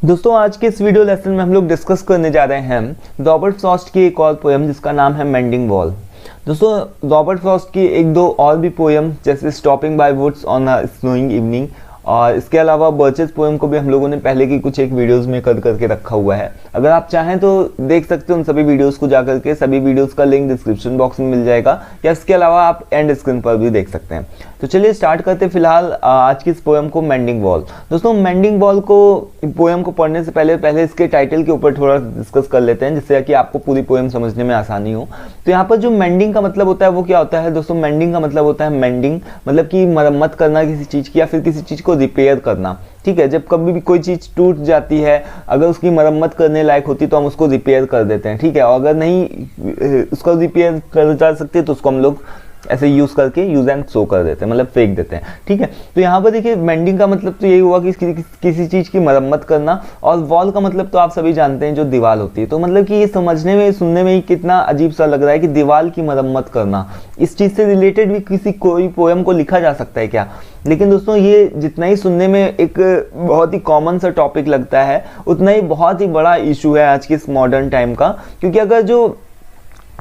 दोस्तों आज के इस वीडियो लेसन में हम लोग डिस्कस करने जा रहे हैं रॉबर्ट फ्रॉस्ट की एक और पोएम जिसका नाम है मेंडिंग वॉल। दोस्तों रॉबर्ट फ्रॉस्ट की एक दो और भी पोएम जैसे stopping by woods on a snowing evening और इसके अलावा बर्चेस पोएम को भी हम लोगों ने पहले की कुछ एक वीडियोस में कर करके रखा हुआ है। अगर आप चाहें तो देख सकते हो उन सभी वीडियोस को जाकर के, सभी वीडियोस का लिंक डिस्क्रिप्शन बॉक्स में मिल जाएगा या इसके अलावा आप एंड स्क्रीन पर भी देख सकते हैं। तो चलिए स्टार्ट करते हैं फिलहाल आज की इस पोएम को, मेंडिंग वॉल। दोस्तों मेंडिंग वॉल को पोएम को पढ़ने से पहले इसके टाइटल के ऊपर थोड़ा डिस्कस कर लेते हैं जिससे कि आपको पूरी पोएम समझने में आसानी हो। तो यहाँ पर जो मेंडिंग का मतलब होता है वो क्या होता है दोस्तों? मेंडिंग का मतलब होता है मेंडिंग मतलब कि मरम्मत करना किसी चीज की या फिर किसी चीज को रिपेयर करना। ठीक है, जब कभी भी कोई चीज टूट जाती है, अगर उसकी मरम्मत करने लायक होती तो हम उसको रिपेयर कर देते हैं। ठीक है, और अगर नहीं उसको रिपेयर कर जा सकते तो उसको हम लोग ऐसे यूज करके यूज एंड थ्रो कर देते हैं, मतलब फेंक देते हैं। ठीक है, तो यहाँ पर देखिए मेंडिंग का मतलब तो यही हुआ कि किसी चीज की मरम्मत करना, और वॉल का मतलब तो आप सभी जानते हैं जो दीवार होती है। तो मतलब कि ये समझने में सुनने में ही कितना अजीब सा लग रहा है कि दीवार की मरम्मत करना, इस चीज से रिलेटेड भी कोई पोएम को लिखा जा सकता है क्या? लेकिन दोस्तों ये जितना ही सुनने में एक बहुत ही कॉमन सा टॉपिक लगता है उतना ही बहुत ही बड़ा इशू है आज के इस मॉडर्न टाइम का, क्योंकि अगर जो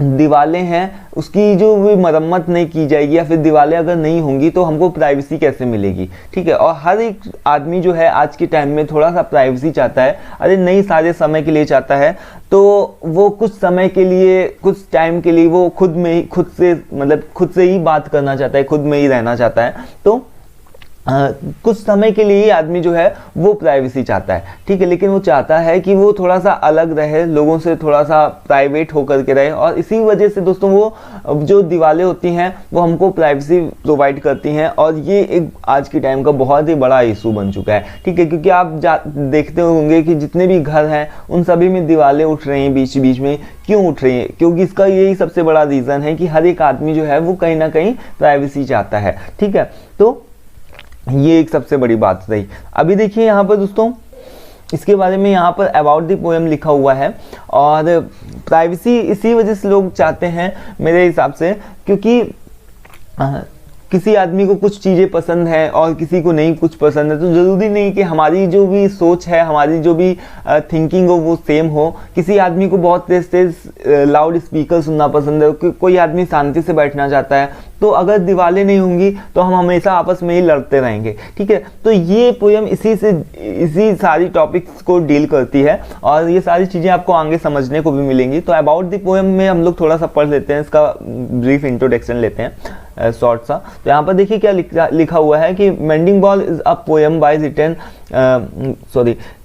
दीवारें हैं उसकी जो भी मरम्मत नहीं की जाएगी या फिर दीवारें अगर नहीं होंगी तो हमको प्राइवेसी कैसे मिलेगी? ठीक है, और हर एक आदमी जो है आज के टाइम में थोड़ा सा प्राइवेसी चाहता है, अरे नहीं सारे समय के लिए चाहता है, तो वो कुछ समय के लिए, कुछ टाइम के लिए वो खुद से ही बात करना चाहता है, खुद में ही रहना चाहता है। तो कुछ समय के लिए ही आदमी जो है वो प्राइवेसी चाहता है। ठीक है, लेकिन वो चाहता है कि वो थोड़ा सा अलग रहे, लोगों से थोड़ा सा प्राइवेट होकर के रहे, और इसी वजह से दोस्तों वो जो दीवारें होती हैं वो हमको प्राइवेसी प्रोवाइड करती हैं, और ये एक आज के टाइम का बहुत ही बड़ा इशू बन चुका है। ठीक है, क्योंकि आप देखते होंगे कि जितने भी घर हैं उन सभी में दीवारें उठ रही हैं बीच बीच में। क्यों उठ रही हैं? क्योंकि इसका यही सबसे बड़ा रीज़न है कि हर एक आदमी जो है वो कहीं ना कहीं प्राइवेसी चाहता है। ठीक है, तो ये एक सबसे बड़ी बात रही। अभी देखिए यहाँ पर दोस्तों इसके बारे में यहाँ पर अबाउट द पोएम लिखा हुआ है, और प्राइवेसी इसी वजह से लोग चाहते हैं मेरे हिसाब से, क्योंकि किसी आदमी को कुछ चीज़ें पसंद है और किसी को नहीं कुछ पसंद है, तो ज़रूरी नहीं कि हमारी जो भी सोच है, हमारी जो भी थिंकिंग हो वो सेम हो। किसी आदमी को बहुत तेज तेज लाउड स्पीकर सुनना पसंद है, कोई आदमी शांति से बैठना चाहता है, तो अगर दीवारें नहीं होंगी तो हम हमेशा आपस में ही लड़ते रहेंगे। ठीक है, तो ये पोएम इसी सारी टॉपिक्स को डील करती है, और ये सारी चीज़ें आपको आगे समझने को भी मिलेंगी। तो अबाउट द पोएम में हम लोग थोड़ा सा पढ़ लेते हैं, इसका ब्रीफ इंट्रोडक्शन लेते हैं शॉर्ट सा। तो यहाँ पर देखिए क्या लिखा हुआ है कि mending wall is a poem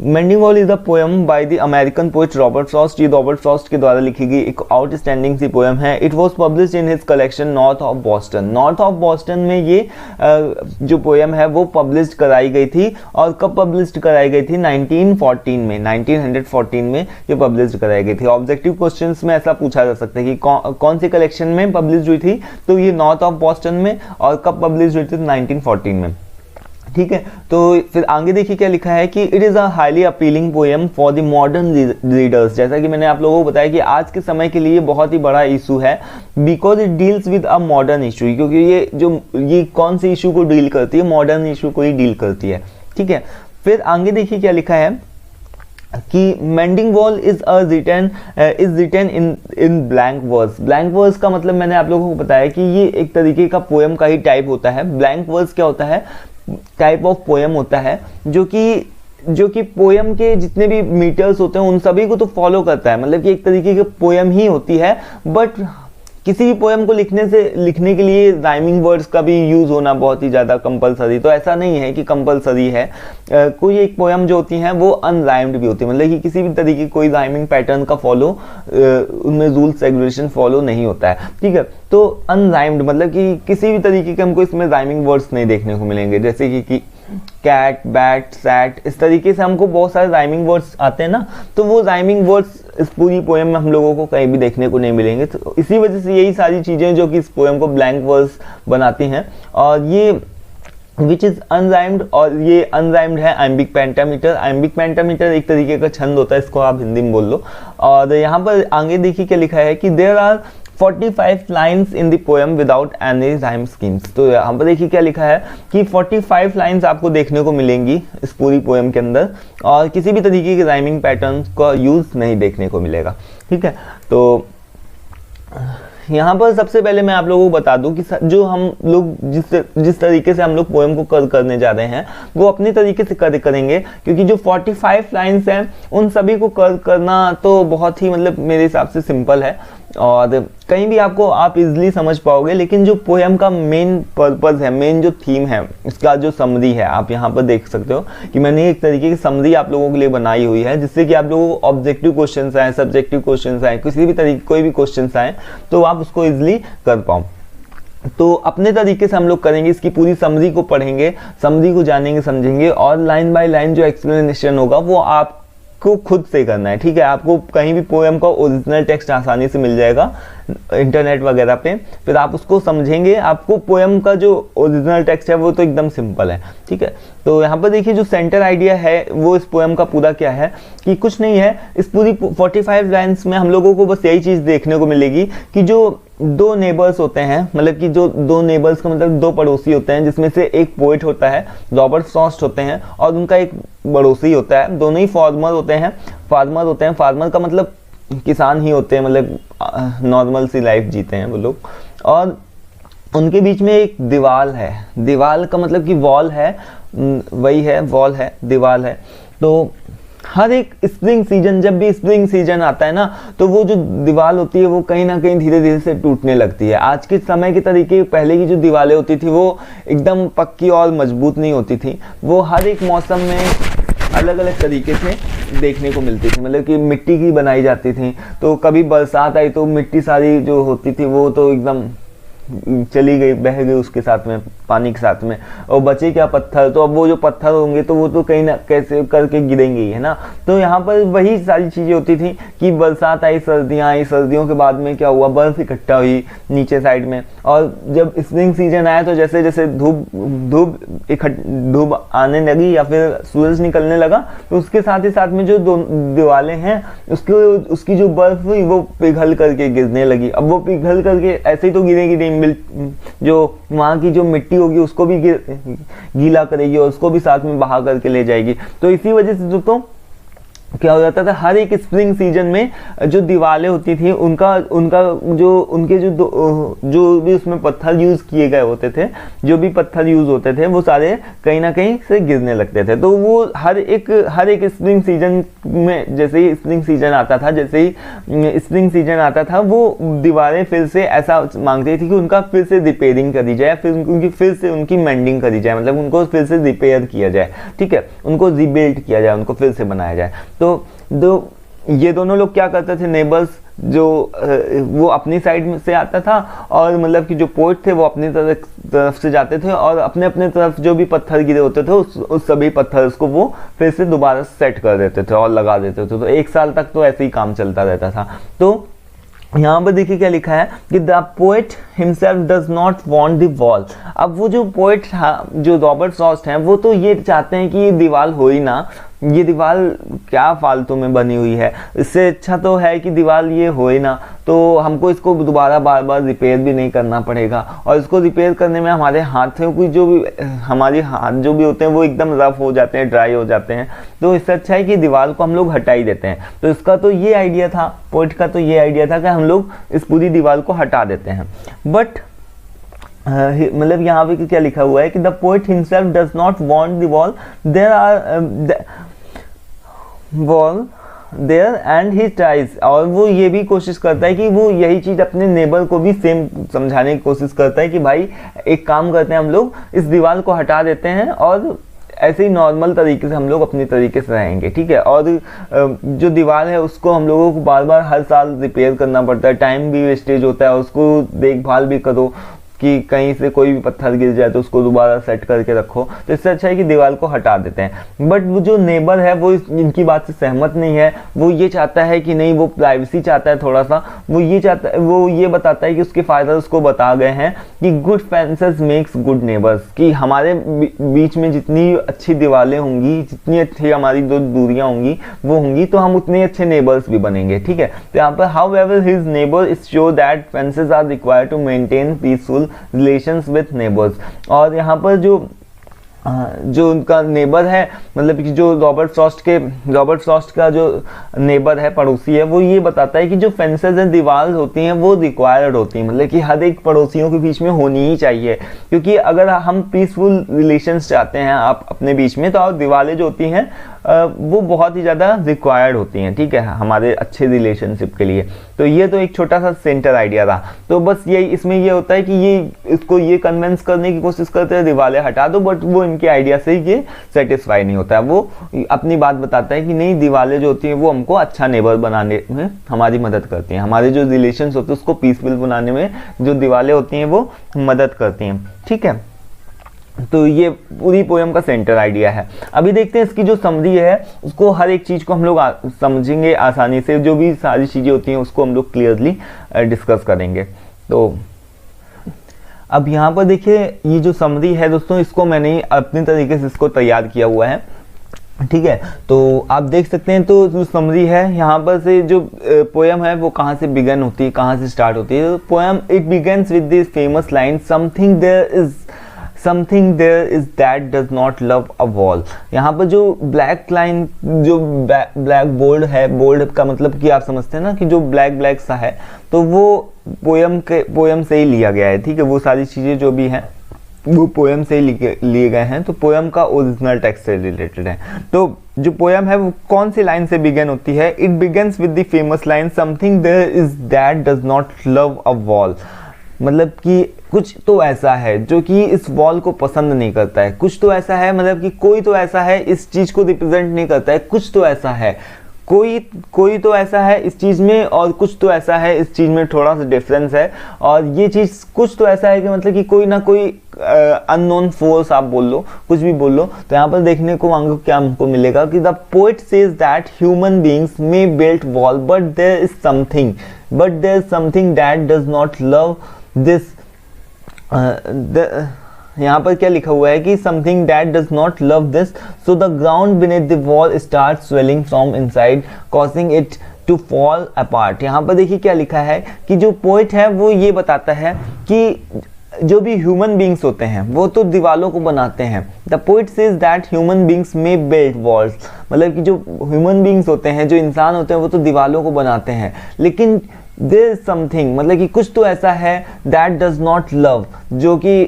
mending wall is a poem by the American poet Robert Frost. ये रॉबर्ट फ्रॉस्ट के द्वारा लिखी गई एक आउटस्टैंडिंग सी पोएम है। It was published in his collection north of Boston. North of Boston में ये जो पोएम है वो पब्लिश कराई गई थी, और कब पब्लिश कराई गई थी? 1914 में ये पब्लिश कराई गई थी। ऑब्जेक्टिव क्वेश्चंस में ऐसा पूछा जा सकता है कि कौन सी कलेक्शन में पब्लिश हुई थी, तो ये नॉर्थ ऑफ बॉस्टन में, और कब पब्लिश हुई थी? 1914 में। ठीक है, तो फिर आगे देखिए क्या लिखा है कि it is a highly appealing poem for the modern readers. जैसा कि मैंने आप लोगों को बताया कि आज के समय के लिए बहुत ही बड़ा इशू है, because it deals with a modern issue, क्योंकि ये कौन से इशू को डील करती है? मॉडर्न इशू को ही डील करती है। ठीक है, फिर आगे देखिए क्या लिखा है कि mending wall is written in blank verse. Blank verse का मतलब मैंने आप लोगों को बताया कि ये एक तरीके का पोएम का ही टाइप होता है। ब्लैंक वर्स क्या होता है? टाइप ऑफ पोएम होता है जो कि पोएम के जितने भी मीटर्स होते हैं उन सभी को तो फॉलो करता है, मतलब कि एक तरीके की पोएम ही होती है। बट किसी भी पोएम को लिखने के लिए राइमिंग वर्ड्स का भी यूज़ होना बहुत ही ज़्यादा कंपलसरी, तो ऐसा नहीं है कि कंपलसरी है। कोई एक पोएम जो होती हैं वो अनराइम्ड भी होती है, मतलब कि किसी भी तरीके कोई राइमिंग पैटर्न का उनमें रूल्स रेगुलेशन फॉलो नहीं होता है। ठीक है, तो अनराइम्ड मतलब कि किसी भी तरीके के हमको इसमें राइमिंग वर्ड्स नहीं देखने को मिलेंगे, जैसे कि कैट, बैट, सैट, इस तरीके से हमको बहुत सारे राइमिंग वर्ड्स आते हैं ना, तो वो राइमिंग वर्ड्स इस पूरी पोएम में हम लोगों को कहीं भी देखने को नहीं मिलेंगे। तो इसी वजह से यही सारी चीज़ें जो कि इस पोएम को ब्लैंक वर्ड्स बनाती हैं, और ये विच इज अनराइम्ड, और ये अनराइम्ड है आइम्बिक पेंटामीटर। आइम्बिक पेंटामीटर एक तरीके का छंद होता है, इसको आप हिंदी में बोल लो। और यहाँ पर आगे देखिए क्या लिखा है कि there are 45 lines in the poem without any rhyme schemes. तो यहाँ पर देखिए क्या लिखा है कि 45 लाइन्स आपको देखने को मिलेंगी इस पूरी पोएम के अंदर, और किसी भी तरीके के राइमिंग पैटर्न का यूज़ नहीं देखने को मिलेगा। ठीक है, तो यहाँ पर सबसे पहले मैं आप लोगों को बता दूं कि जो हम लोग जिस तरीके से हम लोग पोएम को करने जा रहे हैं वो अपने तरीके से करेंगे, क्योंकि जो 45 लाइन्स हैं उन सभी को करना तो बहुत ही मतलब मेरे हिसाब से सिंपल है और कहीं भी आपको आप इजीली समझ पाओगे। लेकिन जो पोएम का मेन पर्पस है, मेन जो थीम है, इसका जो समरी है, आप यहाँ पर देख सकते हो कि मैंने एक तरीके की समरी आप लोगों के लिए बनाई हुई है, जिससे कि आप लोगों को ऑब्जेक्टिव क्वेश्चंस आए, सब्जेक्टिव क्वेश्चंस आए, किसी भी तरीके कोई भी क्वेश्चंस आए तो आप उसको इजीली कर पाओ। तो अपने तरीके से हम लोग करेंगे, इसकी पूरी समरी को पढ़ेंगे, समरी को जानेंगे, समझेंगे, और लाइन बाय लाइन जो एक्सप्लेनेशन होगा वो आप को खुद से करना है। ठीक है, आपको कहीं भी पोएम का ओरिजिनल टेक्स्ट आसानी से मिल जाएगा इंटरनेट वगैरह पे, फिर आप उसको समझेंगे। आपको पोएम का जो ओरिजिनल टेक्स्ट है वो तो एकदम सिंपल है। ठीक है, तो यहाँ पर देखिए जो सेंटर आइडिया है वो इस पोएम का पूरा क्या है कि कुछ नहीं है, इस पूरी 45 लाइन्स में हम लोगों को बस यही चीज़ देखने को मिलेगी कि जो दो नेबर्स होते हैं, मतलब कि जो दो नेबर्स का मतलब दो पड़ोसी होते हैं, जिसमें से एक पोएट होता है, रॉबर्ट फ्रॉस्ट होते हैं, और उनका एक पड़ोसी होता है। दोनों ही फार्मर होते हैं। फार्मर का मतलब किसान ही होते हैं, मतलब नॉर्मल सी लाइफ जीते हैं वो लोग, और उनके बीच में एक दीवाल है। दीवाल का मतलब कि वॉल है, वही है, वॉल है, दीवाल है। तो हर एक स्प्रिंग सीजन, जब भी स्प्रिंग सीजन आता है ना, तो वो जो दीवार होती है वो कहीं ना कहीं धीरे धीरे से टूटने लगती है। आज के समय के तरीके पहले की जो दीवारें होती थी वो एकदम पक्की और मजबूत नहीं होती थी, वो हर एक मौसम में अलग अलग तरीके से देखने को मिलती थी, मतलब कि मिट्टी की बनाई जाती थी। तो कभी बरसात आई तो मिट्टी सारी जो होती थी वो तो एकदम चली गई, बह गई उसके साथ में, पानी के साथ में, और बचे क्या पत्थर। तो अब वो जो पत्थर होंगे तो वो तो कहीं ना कैसे करके गिरेंगे ही, है ना। तो यहाँ पर वही सारी चीज़ें होती थी कि बरसात आई, सर्दियाँ आई, सर्दियों के बाद में क्या हुआ, बर्फ इकट्ठा हुई नीचे साइड में, और जब स्प्रिंग सीजन आया तो जैसे जैसे धूप आने लगी या फिर सूरज निकलने लगा, तो उसके साथ ही साथ में जो दीवारें हैं उसकी जो बर्फ हुई वो पिघल करके गिरने लगी। अब वो पिघल करके ऐसे ही तो गिरेगी नहीं, जो वहाँ की जो मिट्टी होगी उसको भी गीला करेगी और उसको भी साथ में बहा करके ले जाएगी। तो इसी वजह से दोस्तों क्या हो जाता था, हर एक स्प्रिंग सीजन में जो दीवारें होती थी उनके जो भी उसमें पत्थर यूज किए गए होते थे, जो भी पत्थर यूज होते थे वो सारे कहीं ना कहीं से गिरने लगते थे। तो वो हर एक स्प्रिंग सीजन में, जैसे ही स्प्रिंग सीजन आता था वो दीवारें फिर से ऐसा मांगती थी कि उनका फिर से रिपेयरिंग करी जाए, फिर से उनकी मेंडिंग करी जाए, मतलब उनको फिर से रिपेयर किया जाए। ठीक है, उनको रीबिल्ड किया जाए, उनको फिर से बनाया जाए। तो ये दोनों लोग क्या करते थे, नेबर्स, जो वो अपनी साइड में से आता था, और मतलब कि जो पोएट थे वो अपनी तरफ से जाते थे, और अपने अपने तरफ जो भी पत्थर गिरे होते थे उस सभी पत्थर को वो फिर से दोबारा सेट कर देते थे और लगा देते थे। तो 1 साल तक तो ऐसे ही काम चलता रहता था। तो यहाँ पर देखिए क्या लिखा है कि the poet himself does not want the wall. अब वो जो पोएट जो रॉबर्ट फ्रॉस्ट हैं वो तो ये चाहते हैं कि ये दीवार हो ही ना, ये दीवार क्या फालतू में बनी हुई है, इससे अच्छा तो है कि दीवार ये हो ही ना, तो हमको इसको दोबारा बार बार रिपेयर भी नहीं करना पड़ेगा, और इसको रिपेयर करने में हमारे हाथों की हमारे हाथ जो भी होते हैं वो एकदम रफ हो जाते हैं, ड्राई हो जाते हैं। तो इससे अच्छा है कि दीवार को हम लोग हटा ही देते हैं। तो इसका तो ये आइडिया था, पोएट का तो ये आइडिया था कि हम लोग इस पूरी दीवार को हटा देते हैं। बट मतलब यहाँ पे क्या लिखा हुआ है कि the poet himself does not want the wall there and he tries, और वो ये भी कोशिश करता है कि वो यही चीज़ अपने नेबर को भी सेम समझाने की कोशिश करता है कि भाई एक काम करते हैं, हम लोग इस दीवार को हटा देते हैं और ऐसे ही नॉर्मल तरीके से हम लोग अपनी तरीके से रहेंगे। ठीक है, और जो दीवार है उसको हम लोगों को बार बार हर साल रिपेयर करना पड़ता है, टाइम भी वेस्टेज होता है, उसको देखभाल भी करो, कि कहीं से कोई भी पत्थर गिर जाए तो उसको दोबारा सेट करके रखो, तो इससे अच्छा है कि दीवार को हटा देते हैं। बट वो जो नेबर है वो इनकी बात से सहमत नहीं है, वो ये चाहता है कि नहीं, वो प्राइवेसी चाहता है थोड़ा सा, वो ये चाहता है, वो ये बताता है कि उसके फायदा उसको बता गए हैं कि good fences makes good neighbours, कि हमारे बीच में जितनी अच्छी दीवारें होंगी, जितनी अच्छी हमारी जो दूरियां होंगी वो होंगी, तो हम उतने अच्छे नेबर्स भी बनेंगे, ठीक है। तो यहाँ पर however his neighbour is show that fences are required to maintain peaceful relations with neighbours. और यहाँ पर जो उनका नेबर है, मतलब कि जो रॉबर्ट फ्रॉस्ट का जो नेबर है, पड़ोसी है, वो ये बताता है कि जो फेंसेस हैं, दीवार होती हैं, वो रिक्वायर्ड होती हैं, मतलब कि हर एक पड़ोसियों के बीच में होनी ही चाहिए, क्योंकि अगर हम पीसफुल रिलेशंस चाहते हैं आप अपने बीच में, तो आप दीवारें जो होती हैं वो बहुत ही ज़्यादा रिक्वायर्ड होती हैं, ठीक है, हमारे अच्छे रिलेशनशिप के लिए। तो ये तो एक छोटा सा सेंटर आइडिया था। तो बस यही इसमें ये होता है कि ये इसको ये कन्विंस करने की कोशिश करते हैं दीवारें हटा दो, बट वो इनके आइडिया से ये सेटिस्फाई नहीं होता है। वो अपनी बात बताता है कि नहीं, दीवारें जो होती हैं वो हमको अच्छा नेबर बनाने में हमारी मदद करती हैं, हमारे जो रिलेशन होते हैं उसको पीसफुल बनाने में जो दीवारें होती हैं वो मदद करती हैं, ठीक है। तो ये पूरी पोएम का सेंटर आइडिया है। अभी देखते हैं इसकी जो समरी है, उसको हर एक चीज़ को हम लोग समझेंगे आसानी से, जो भी सारी चीज़ें होती हैं उसको हम लोग क्लियरली डिस्कस करेंगे। तो अब यहाँ पर देखिए, ये जो समरी है दोस्तों, इसको मैंने अपने तरीके से इसको तैयार किया हुआ है, ठीक है। तो आप देख सकते हैं, तो जो समरी है यहाँ पर से जो पोएम है वो कहाँ से बिगन होती है, कहाँ से स्टार्ट होती है। Poem it begins with this famous line, something there is that does not love a wall. यहाँ पर जो ब्लैक लाइन, जो ब्लैक बोल्ड है, बोल्ड का मतलब कि आप समझते हैं ना कि जो ब्लैक सा है, तो वो पोएम से ही लिया गया है, ठीक है। वो सारी चीज़ें जो भी हैं वो पोएम से ही लिए गए हैं, तो पोएम का ओरिजिनल टेक्स्ट से रिलेटेड है। तो जो पोएम है वो कौन सी लाइन से बिगन होती है? It begins with the famous line, something there is that does not love a wall. मतलब कि कुछ तो ऐसा है जो कि इस वॉल को पसंद नहीं करता है, कुछ तो ऐसा है, मतलब कि कोई तो ऐसा है इस चीज को रिप्रेजेंट नहीं करता है, कुछ तो ऐसा है, कोई तो ऐसा है इस चीज में, और कुछ तो ऐसा है इस चीज में, थोड़ा सा डिफरेंस है। और ये चीज कुछ तो ऐसा है कि मतलब कि कोई ना कोई अननोन फोर्स आप बोल लो, कुछ भी बोल लो। तो यहाँ पर देखने को क्या हमको मिलेगा कि the poet says that human beings may build wall but there is something that does not love this. यहाँ पर क्या लिखा हुआ है कि something that does not love this, so the ground beneath the wall start swelling from inside causing it to fall apart. यहाँ पर देखिए क्या लिखा है कि जो पोएट है वो ये बताता है कि जो भी ह्यूमन बींग्स होते हैं वो तो दीवालों को बनाते हैं। The poet says that human beings may build walls, मतलब कि जो ह्यूमन बींग्स होते हैं, जो इंसान होते हैं, वो तो दीवालों को बनाते हैं, लेकिन देयर इज समथिंग, मतलब कि कुछ तो ऐसा है दैट डज नॉट लव, जो कि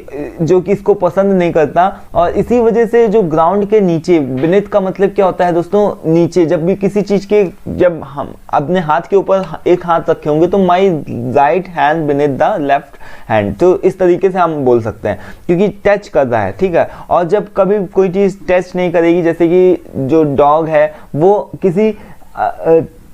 इसको पसंद नहीं करता। और इसी वजह से जो ग्राउंड के नीचे, बिनेथ का मतलब क्या होता है दोस्तों, नीचे। जब भी किसी चीज के, जब हम अपने हाथ के ऊपर एक हाथ रखे होंगे तो my right hand beneath the left hand, तो इस तरीके से हम बोल सकते हैं, क्योंकि टच कर रहा है, ठीक है। और जब कभी कोई चीज टच नहीं करेगी, जैसे कि जो डॉग है वो किसी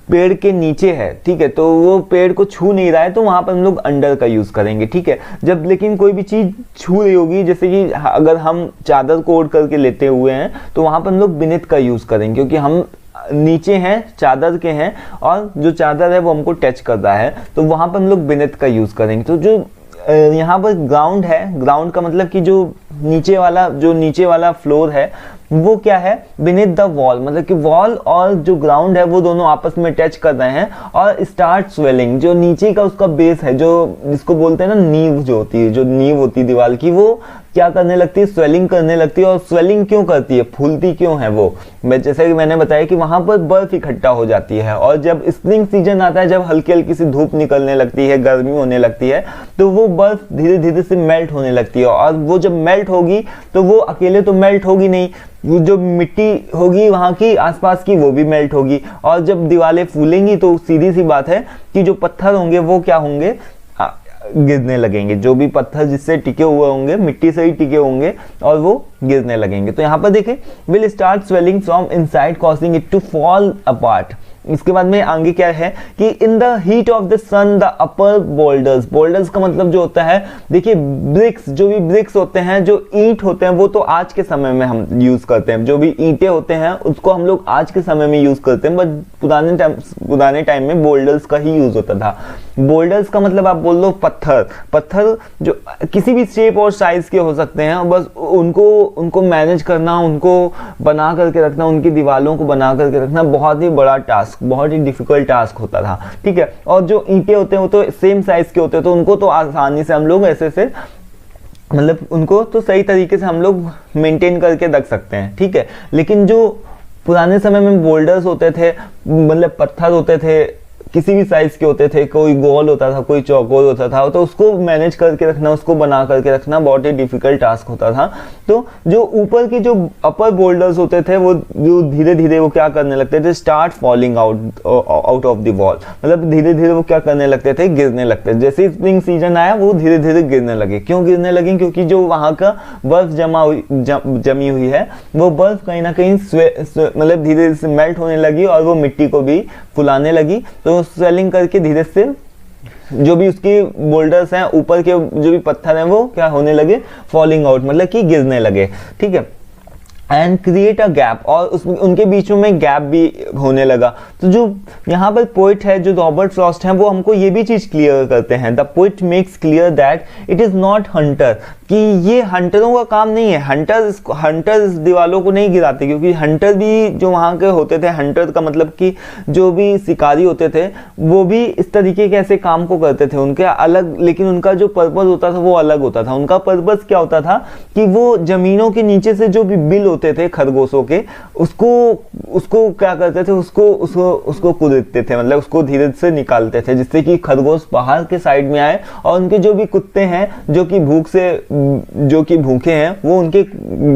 पेड़ के नीचे है, ठीक है, तो वो पेड़ को छू नहीं रहा है, तो वहां पर हम लोग अंडर का यूज करेंगे, ठीक है। जब लेकिन कोई भी चीज छू रही होगी, जैसे कि अगर हम चादर को ओढ़ करके लेते हुए हैं, तो वहां पर हम लोग बिनेथ का यूज करेंगे, क्योंकि हम नीचे हैं, चादर के हैं, और जो चादर है वो हमको टच कर रहा है, तो वहां पर हम लोग बिनेथ का यूज करेंगे। तो जो यहाँ पर ग्राउंड है, ग्राउंड का मतलब कि जो नीचे वाला फ्लोर है वो क्या है, बिनेथ द वॉल, मतलब कि वॉल और जो ग्राउंड है वो दोनों आपस में टच कर रहे हैं और स्टार्ट स्वेलिंग। जो नीचे का उसका बेस है, जो जिसको बोलते हैं ना नींव, जो होती है, जो नींव होती है दीवार की, वो क्या करने लगती है, स्वेलिंग करने लगती है। और स्वेलिंग क्यों करती है, फूलती क्यों है वो, जैसे कि मैंने बताया कि वहां पर बर्फ इकट्ठा हो जाती है, और जब स्प्रिंग सीजन आता है, जब हल्की हल्की सी धूप निकलने लगती है, गर्मी होने लगती है, तो वो बर्फ धीरे धीरे से मेल्ट होने लगती है। और वो जब मेल्ट होगी तो वो अकेले तो मेल्ट होगी नहीं, वो जो मिट्टी होगी वहां की आसपास की वो भी मेल्ट होगी। और जब दीवारें फूलेंगी तो सीधी सी बात है कि जो पत्थर होंगे वो क्या होंगे, गिरने लगेंगे। जो भी पत्थर जिससे टिके हुए होंगे, मिट्टी से ही टिके होंगे, और वो गिरने लगेंगे। तो यहाँ पर देखें, will start swelling from inside causing it to fall apart. इसके बाद में आगे क्या है कि in the heat of the sun the upper boulders, boulders का मतलब जो होता है, देखिए ब्रिक्स, जो भी ब्रिक्स होते हैं, जो ईंट होते हैं, वो तो आज के समय में हम यूज करते हैं, जो भी ईंटें होते हैं उसको हम लोग आज के समय में यूज करते हैं, बट पुराने टाइम में बोल्डर्स का ही यूज होता था। बोल्डर्स का मतलब आप बोल लो पत्थर, पत्थर जो किसी भी शेप और साइज के हो सकते हैं, बस उनको मैनेज करना, उनको बना करके रखना, उनकी दीवारों को बना करके रखना बहुत ही बड़ा टास्क, बहुत ही डिफिकल्ट टास्क होता था, ठीक है। और जो ईंटें होते हैं वो तो सेम साइज के होते हैं, तो उनको तो आसानी से हम लोग ऐसे मतलब उनको तो सही तरीके से हम लोग मेंटेन करके रख सकते हैं, ठीक है। लेकिन जो पुराने समय में बोल्डर्स होते थे, मतलब पत्थर होते थे, किसी भी साइज के होते थे, कोई गोल होता था, कोई चौकोर होता था, तो उसको मैनेज करके रखना, उसको बना करके रखना बहुत ही डिफिकल्ट टास्क होता था। तो जो ऊपर के जो अपर बोल्डर्स होते थे वो जो धीरे धीरे वो क्या करने लगते थे, start falling out of the wall, मतलब धीरे धीरे वो क्या करने लगते थे, गिरने लगते थे। जैसे स्प्रिंग सीजन आया वो धीरे धीरे गिरने लगे। क्यों गिरने लगे? क्योंकि जो वहाँ का बर्फ जमी हुई है, वो बर्फ कहीं ना कहीं मतलब धीरे धीरे से मेल्ट होने लगी और वो मिट्टी को भी फुलाने लगी, तो स्वेलिंग करके धीरे से जो भी उसके बोल्डर्स हैं, ऊपर के जो भी पत्थर हैं, वो क्या होने लगे, फॉलिंग आउट, मतलब कि गिरने लगे, ठीक है। एंड क्रिएट अ गैप, और उनके बीच में गैप भी होने लगा। तो जो यहाँ पर पोइट है, जो रॉबर्ट फ्रॉस्ट हैं, वो हमको ये भी चीज क्लियर करते हैं। The poet makes clear that it is not Hunter, कि ये हंटरों का काम नहीं है। हंटर इस दीवारों को नहीं गिराते, क्योंकि हंटर भी जो वहाँ के होते थे, हंटर का मतलब कि जो भी शिकारी होते थे, वो भी इस तरीके के ऐसे काम को करते थे, उनके अलग, लेकिन उनका जो पर्पस होता था वो अलग होता था। उनका पर्पस क्या होता था कि वो जमीनों के नीचे से जो भी बिल होते थे खरगोशों के, उसको क्या करते थे, उसको कूदते थे, मतलब उसको धीरे से निकालते थे, जिससे कि खरगोश बाहर के साइड में आए और उनके जो भी कुत्ते हैं जो कि भूखे हैं, वो उनके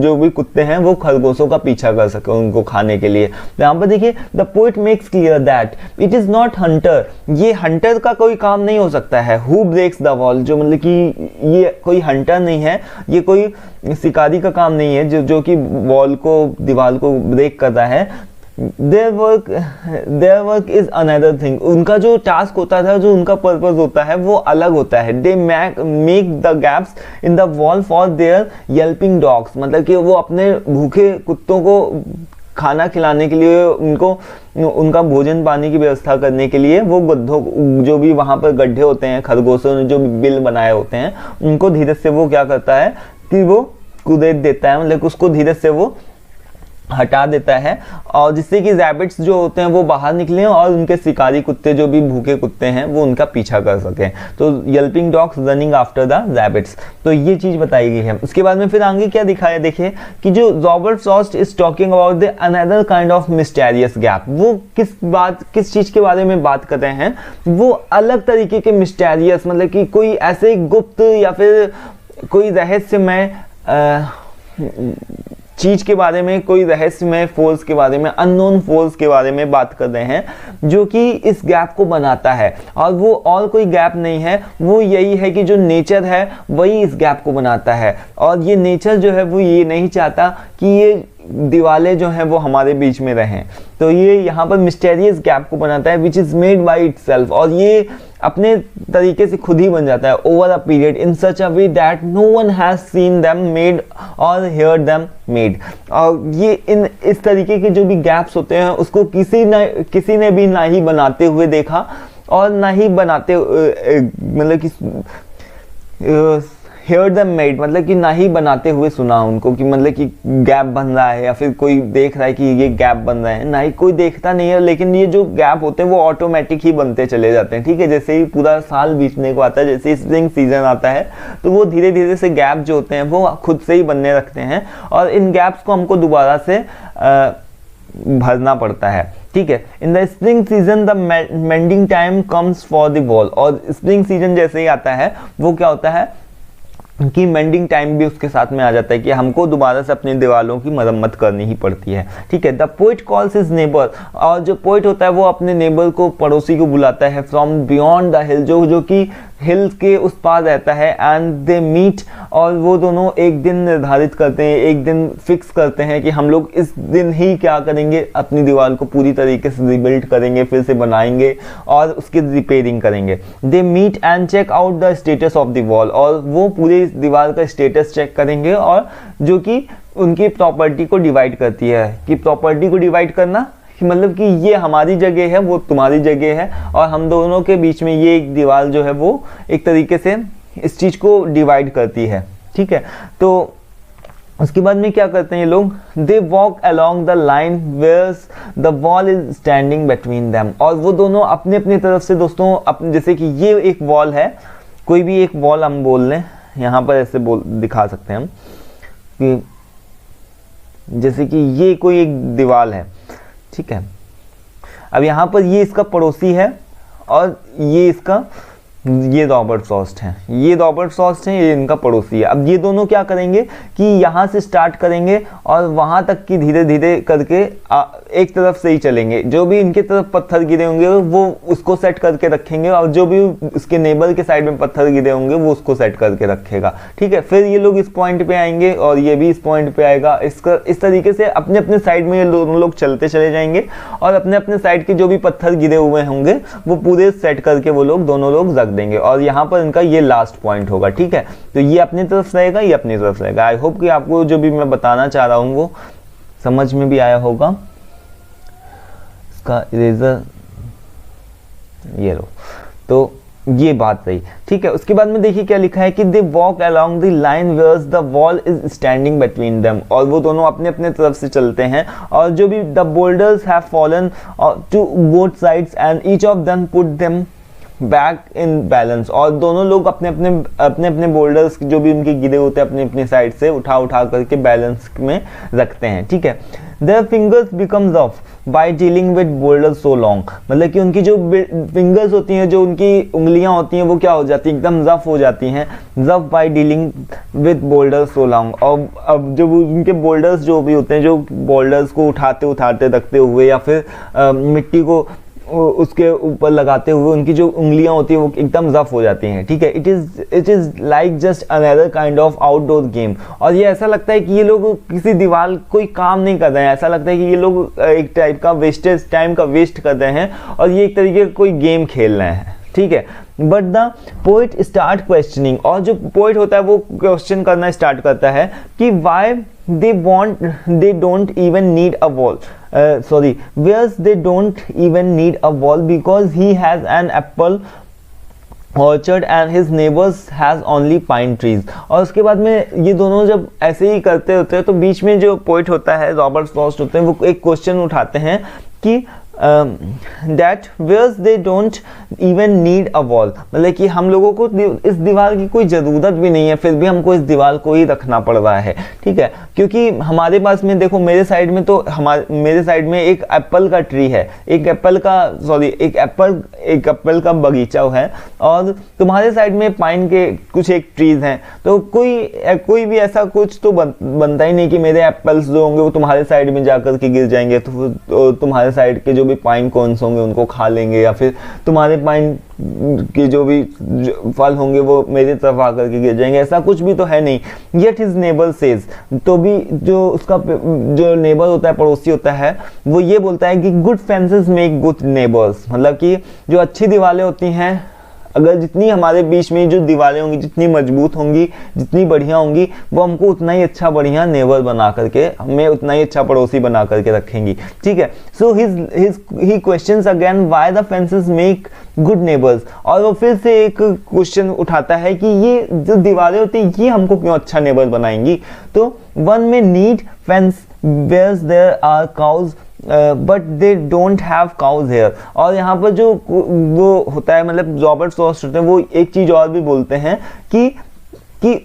जो भी कुत्ते हैं वो खरगोशों का पीछा कर सके उनको खाने के लिए। यहाँ पर देखिए, the poet makes clear that it is not Hunter, ये हंटर का कोई काम नहीं हो सकता है। हु ब्रेक्स द वॉल, जो मतलब कि ये कोई हंटर नहीं है, ये कोई शिकारी का काम नहीं है जो कि वॉल को, दीवार को ब्रेक कर रहा है। Their work is another thing, उनका जो टास्क होता था, जो उनका पर्पस होता है, वो अलग होता है। They make the gaps in the wall for their yelping dogs, मतलब कि वो अपने भूखे कुत्तों को खाना खिलाने के लिए, उनका भोजन पानी की व्यवस्था करने के लिए, वो गड्ढों, जो भी वहाँ पर गड्ढे होते हैं, खरगोशों ने जो बिल बनाए होते हैं, उनको धीरे से वो क्या करता है कि वो कुदेद देता है, मतलब उसको धीरे से वो हटा देता है, और जिससे कि रैबिट्स जो होते हैं वो बाहर निकले और उनके शिकारी कुत्ते, जो भी भूखे कुत्ते हैं, वो उनका पीछा कर सकें। तो yelping dogs running after the rabbits, तो ये चीज बताई गई है। उसके बाद में फिर आगे क्या दिखाया, देखिए कि जो Robert Frost is talking about the another kind of mysterious gap, वो किस चीज के बारे में बात कर रहे हैं, वो अलग तरीके के मिस्टेरियस, मतलब कि कोई ऐसे गुप्त या फिर कोई रहस्यमय चीज के बारे में, कोई रहस्यमय फोर्स के बारे में, अननोन फोर्स के बारे में बात कर रहे हैं, जो कि इस गैप को बनाता है। और वो और कोई गैप नहीं है, वो यही है कि जो नेचर है वही इस गैप को बनाता है। और ये नेचर जो है वो ये नहीं चाहता कि ये दीवारें जो हैं वो हमारे बीच में रहें, तो ये यहाँ पर मिस्टेरियस गैप को बनाता है, which is made by itself, और ये अपने तरीके से खुद ही बन जाता है over a period in such a way that no one has seen them made और हियर्ड देम मेड। और ये इस तरीके के जो भी गैप्स होते हैं, उसको किसी ने भी ना ही बनाते हुए देखा और ना ही बनाते, मतलब कि heard them made, मतलब कि ना ही बनाते हुए सुना उनको, कि मतलब कि गैप बन रहा है या फिर कोई देख रहा है कि ये गैप बन रहा है, ना ही कोई देखता नहीं है। लेकिन ये जो गैप होते हैं वो ऑटोमेटिक ही बनते चले जाते हैं, ठीक है। जैसे ही पूरा साल बीतने को आता है, जैसे स्प्रिंग सीजन आता है, तो वो धीरे धीरे से गैप जो होते हैं वो खुद से ही बनने लगते हैं, और इन गैप्स को हमको दोबारा से भरना पड़ता है, ठीक है। In the spring season the mending time comes for the wall, और स्प्रिंग सीजन जैसे ही आता है वो क्या होता है कि मेंडिंग टाइम भी उसके साथ में आ जाता है, कि हमको दोबारा से अपनी दीवारों की मरम्मत करनी ही पड़ती है, ठीक है। The poet calls his neighbour, और जो पोइट होता है वो अपने नेबर को, पड़ोसी को बुलाता है फ्रॉम बियॉन्ड द हिल, जो कि हिल के उस पार रहता है एंड दे मीट, और वो दोनों एक दिन निर्धारित करते हैं, एक दिन फिक्स करते हैं कि हम लोग इस दिन ही क्या करेंगे, अपनी दीवार को पूरी तरीके से रिबिल्ड करेंगे, फिर से बनाएंगे और उसकी रिपेयरिंग करेंगे। They meet and check out the status of the wall, और वो पूरी दीवार का स्टेटस चेक करेंगे, और जो कि उनकी प्रॉपर्टी को डिवाइड करती है, कि प्रॉपर्टी को डिवाइड करना कि मतलब कि ये हमारी जगह है, वो तुम्हारी जगह है, और हम दोनों के बीच में ये एक दीवार जो है वो एक तरीके से इस चीज़ को डिवाइड करती है, ठीक है। तो उसके बाद में क्या करते हैं ये लोग, they walk along the line where's the wall is standing between them, और वो दोनों अपने अपनी तरफ से दोस्तों अपने, जैसे कि ये एक वॉल है, कोई भी एक वॉल हम बोल लें, यहाँ पर ऐसे बोल दिखा सकते हैं हम कि जैसे कि ये कोई एक दीवार है, ठीक है। अब यहाँ पर ये इसका पड़ोसी है और ये रॉबर्ट फ्रॉस्ट है, ये रॉबर्ट फ्रॉस्ट है, ये इनका पड़ोसी है। अब ये दोनों क्या करेंगे कि यहाँ से स्टार्ट करेंगे और वहाँ तक की धीरे धीरे करके एक तरफ से ही चलेंगे। जो भी इनके तरफ पत्थर गिरे होंगे वो उसको सेट करके रखेंगे, और जो भी उसके नेबर के साइड में पत्थर गिरे होंगे वो उसको सेट करके रखेगा, ठीक है। फिर ये लोग इस पॉइंट पे आएंगे और ये भी इस पॉइंट पे आएगा। इस तरीके से अपने अपने साइड में ये दोनों लोग चलते चले जाएंगे, और अपने अपने साइड के जो भी पत्थर गिरे हुए होंगे वो पूरे सेट करके वो लोग दोनों लोग रख देंगे, और यहाँ पर इनका ये लास्ट पॉइंट होगा, ठीक है। तो ये अपनी तरफ रहेगा, ये अपनी तरफ रहेगा। आई होप कि आपको जो भी मैं बताना चाह रहा हूँ वो समझ में भी आया होगा। इसका इरेजर ये लो, तो ये बात रही, ठीक है। उसके बाद में देखिए क्या लिखा है कि they walk along the line where's the wall is standing between them, और वो दोनों अपने अपने तरफ से चलते हैं, और जो भी the boulders have fallen to both sides and each of them put them back in balance, और दोनों लोग अपने अपने बोल्डर्स जो भी उनके गिरे होते हैं अपनी अपनी साइड से उठा करके बैलेंस में रखते हैं, ठीक है। Their fingers becomes off by dealing with boulders so long, मतलब कि उनकी जो फिंगर्स होती हैं, जो उनकी उंगलियां होती हैं वो क्या हो जाती हैं, एकदम रफ हो जाती हैं, rough by dealing with boulders so long. और अब जो उनके बोल्डर्स जो भी होते हैं, जो बोल्डर्स को उठाते रखते हुए या फिर मिट्टी को उसके ऊपर लगाते हुए उनकी जो उंगलियां होती है वो एकदम रफ हो जाती हैं, ठीक है। It is like just another kind of outdoor game, और ये ऐसा लगता है कि ये लोग किसी दीवार कोई काम नहीं कर रहे हैं, ऐसा लगता है कि ये लोग एक टाइप का वेस्टेज टाइम का वेस्ट कर रहे हैं और ये एक तरीके का कोई गेम खेल रहे हैं, ठीक है। But the poet start questioning, और जो पोइट होता है वो क्वेश्चन करना स्टार्ट करता है कि Y they don't even need a wall, whereas they don't even need a wall because he has an apple orchard and his neighbors has only pine trees। और उसके बाद में ये दोनों जब ऐसे ही करते होते हैं तो बीच में जो पोइट होता है, रॉबर्ट फ्रॉस्ट होते हैं, वो एक क्वेश्चन उठाते हैं कि that whereas they don't even need a wall, मतलब कि हम लोगों को इस दीवार की कोई ज़रूरत भी नहीं है, फिर भी हमको इस दीवार को ही रखना पड़ रहा है, ठीक है। क्योंकि हमारे पास में देखो, मेरे साइड में तो मेरे साइड में एक एप्पल का ट्री है, एक एप्पल का बगीचा है, और तुम्हारे साइड में पाइन के कुछ एक ट्रीज हैं, तो कोई भी ऐसा कुछ तो बनता ही नहीं कि मेरे एप्पल्स जो होंगे वो तुम्हारे साइड में जाकर के गिर जाएंगे, तो तुम्हारे साइड के जो भी पाइन कोन्स होंगे उनको खा लेंगे, या फिर तुम्हारे पाइन के जो भी फल होंगे वो मेरी तरफ आकर के गिर जाएंगे, ऐसा कुछ भी तो है नहीं। येट हिज नेबर सेज, तो भी जो उसका जो नेबर होता है, पड़ोसी होता है, वो ये बोलता है कि good fences make good neighbours, मतलब कि जो अच्छी दीवारें होती हैं, अगर जितनी हमारे बीच में जो दीवारें होंगी जितनी मजबूत होंगी, जितनी बढ़िया होंगी, वो हमको उतना ही अच्छा बढ़िया नेबर बना करके, हमें उतना ही अच्छा पड़ोसी बना करके रखेंगी, ठीक है। So he questions again why the fences make good neighbours, और वो फिर से एक क्वेश्चन उठाता है कि ये जो दीवारें होती हैं ये हमको क्यों अच्छा नेबर बनाएंगी। तो one may need fence where there are cows but they don't have cows here, और यहाँ पर जो वो होता है, मतलब रॉबर्ट फ्रॉस्ट होते हैं, वो एक चीज़ और भी बोलते हैं कि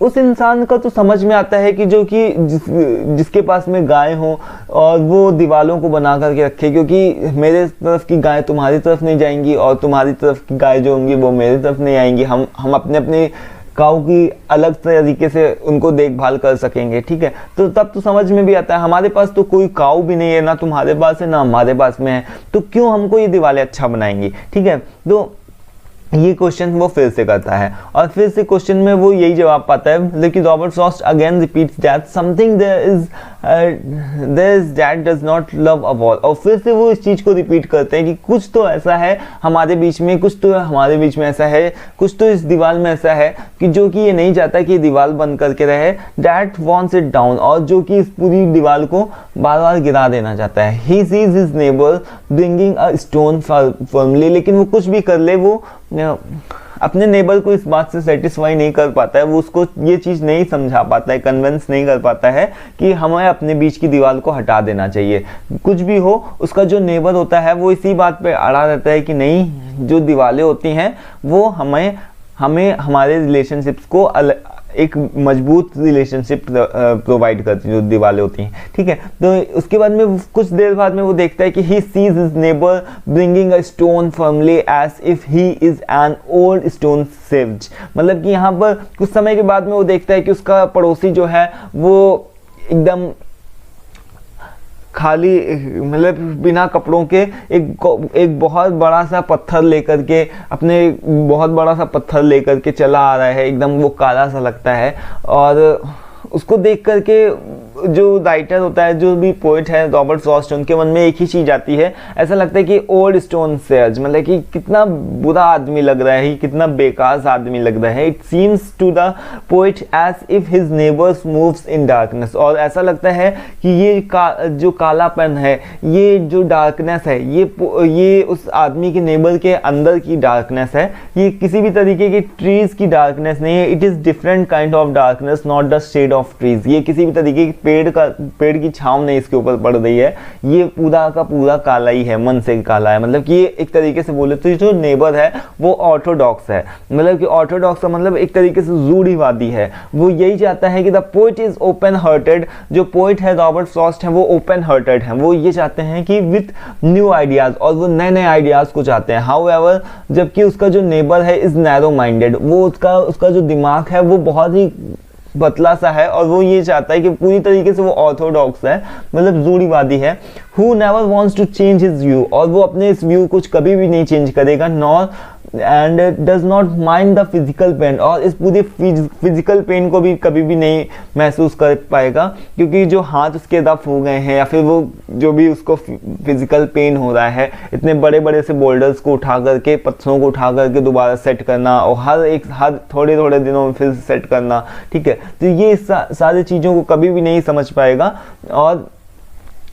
उस इंसान का तो समझ में आता है कि जो कि जिसके पास में गाय हो और वो दीवालों को बना करके रखे, क्योंकि मेरे तरफ की गाय तुम्हारी तरफ नहीं जाएंगी और तुम्हारी तरफ की गाय जो होंगी वो मेरी तरफ नहीं आएंगी, हम अपने अपने काऊ की अलग तरीके से उनको देखभाल कर सकेंगे, ठीक है। तो तब तो समझ में भी आता है, हमारे पास तो कोई काऊ भी नहीं है, ना तुम्हारे पास है ना हमारे पास में है, तो क्यों हमको ये दीवारें अच्छा बनाएंगी, ठीक है। तो ये क्वेश्चन वो फिर से करता है और फिर से क्वेश्चन में वो यही जवाब पाता है, लेकिन Robert Frost again repeats that something there is that does not love a wall, और फिर से वो इस चीज़ को रिपीट करते हैं कि कुछ तो ऐसा है हमारे बीच में, कुछ तो हमारे बीच में ऐसा है, कुछ तो इस दीवार में ऐसा है कि जो कि ये नहीं चाहता कि दीवार बंद करके रहे, दैट वॉन्ट्स इट डाउन, और जो कि इस पूरी दीवार को बार बार गिरा देना चाहता है। ही sees his neighbour bringing a stone firmly, लेकिन वो कुछ भी कर ले वो अपने नेबर को इस बात से सेटिस्फाई नहीं कर पाता है, वो उसको ये चीज़ नहीं समझा पाता है, कन्विंस नहीं कर पाता है कि हमें अपने बीच की दीवार को हटा देना चाहिए। कुछ भी हो, उसका जो नेबर होता है वो इसी बात पे अड़ा रहता है कि नहीं, जो दीवारें होती हैं वो हमें हमारे रिलेशनशिप्स को एक मजबूत रिलेशनशिप प्रोवाइड करती है जो दीवारें होती हैं, ठीक है। तो उसके बाद में कुछ देर बाद में वो देखता है कि he sees his neighbour bringing a stone firmly as if he is an old stone saved, मतलब कि यहाँ पर कुछ समय के बाद में वो देखता है कि उसका पड़ोसी जो है वो एकदम खाली, मतलब बिना कपड़ों के एक बहुत बड़ा सा पत्थर लेकर के, अपने बहुत बड़ा सा पत्थर लेकर के चला आ रहा है, एकदम वो काला सा लगता है। और उसको देख करके जो राइटर होता है, जो भी पोइट है रॉबर्ट फ्रॉस्ट, उनके मन में एक ही चीज़ आती है, ऐसा लगता है कि ओल्ड स्टोन सेज, मतलब कि कितना बुरा आदमी लग रहा है, कितना बेकार आदमी लग रहा है। It seems to the poet as if his neighbours moves in darkness, और ऐसा लगता है कि ये जो कालापन है, ये जो डार्कनेस है, ये उस आदमी के नेबर के अंदर की डार्कनेस है, ये किसी भी तरीके की ट्रीज की डार्कनेस नहीं है। It is different kind of darkness, not the shade of trees, ये किसी भी तरीके की पेड़ की छांव नहीं इसके ऊपर पड़ रही है, ये पूरा का पूरा काला ही है, मन से काला है। मतलब कि ये एक तरीके से बोले तो जो नेबर है वो ऑर्थोडॉक्स है, मतलब कि ऑर्थोडॉक्स का मतलब एक तरीके से रूढ़िवादी है। वो यही चाहता है कि the poet is open hearted, जो पोइट है रॉबर्ट फ्रॉस्ट है वो ओपन हार्टेड है, वो ये चाहते हैं कि विथ न्यू आइडियाज, और वो नए नए आइडियाज को चाहते हैं। हाउएवर जबकि उसका जो नेबर है इज नैरो माइंडेड, वो उसका जो दिमाग है वो बहुत ही पतला सा है, और वो ये चाहता है कि पूरी तरीके से वो ऑर्थोडॉक्स है, मतलब रूढ़िवादी है। Who never wants to change his view, और वो अपने इस व्यू कुछ कभी भी नहीं चेंज करेगा, nor and does not mind the physical pain, और इस पूरे फिजिकल पेन को भी कभी भी नहीं महसूस कर पाएगा, क्योंकि जो हाथ उसके रफ हो गए हैं या फिर वो जो भी उसको फिजिकल पेन हो रहा है, इतने बड़े बड़े से बोल्डर्स को उठा करके, पत्थरों को उठा करके दोबारा सेट करना, और हर थोड़े थोड़े दिनों में फिर सेट करना, ठीक है। तो ये सारी चीज़ों को कभी भी नहीं समझ पाएगा, और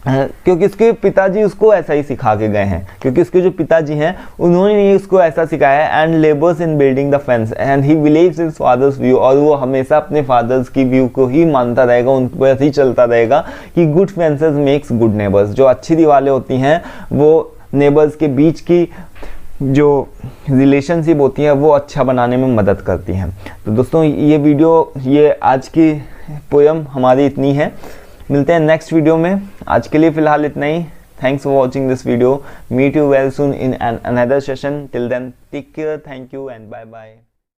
क्योंकि उसके पिताजी उसको ऐसा ही सिखा के गए हैं, क्योंकि उसके जो पिताजी हैं उन्होंने उसको ऐसा सिखाया है। And labours in building the fence and he believes his father's view, और वो हमेशा अपने फादर्स की व्यू को ही मानता रहेगा, उन पर ही चलता रहेगा कि good fences makes good neighbours, जो अच्छी दीवारें होती हैं वो नेबर्स के बीच की जो रिलेशनशिप होती है वो अच्छा बनाने में मदद करती हैं। तो दोस्तों ये आज की पोयम हमारी इतनी है, मिलते हैं नेक्स्ट वीडियो में। आज के लिए फिलहाल इतना ही। Thanks for watching this video. Meet you well soon in another session. Till then take care, thank you and bye bye.